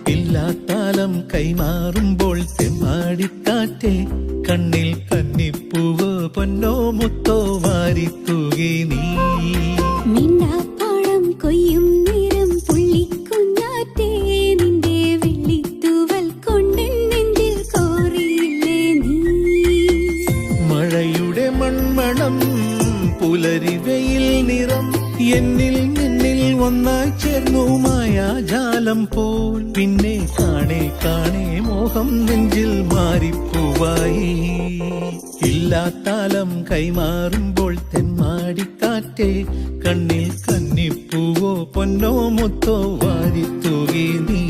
ഇല്ലാത്താലം കൈമാറുമ്പോൾ തെമ്മാടിക്കാറ്റേ കണ്ണിൽ കന്നിപ്പൂവോ പൊന്നോ മുത്തോ വാരിത്തൂകി നീ. മിണ്ടാപ്പാടം കൊയ്യും നേരം പുള്ളിക്കുഞ്ഞാറ്റേ നിന്റെ വെള്ളിത്തൂവൽ കൊണ്ട് നെഞ്ചിൽ കോറിയില്ലേ നീ. മഴയുടെ മൺമണം പുലരി വെയിൽ നിറം എന്നിൽ നിന്നിൽ ഒന്നായി ചേർന്നു മായാജാലം പോൽ. പിന്നെ കാണേ കാണേ മോഹം നെഞ്ചിൽ മാറിപ്പൂവായി. ഇല്ലാത്താലം കൈമാറുമ്പോൾ തെന്മാടിക്കാറ്റേ കണ്ണിൽ കന്നിപ്പൂവോ പൊന്നോ മുത്തോ വാരിത്തൂകി നീ.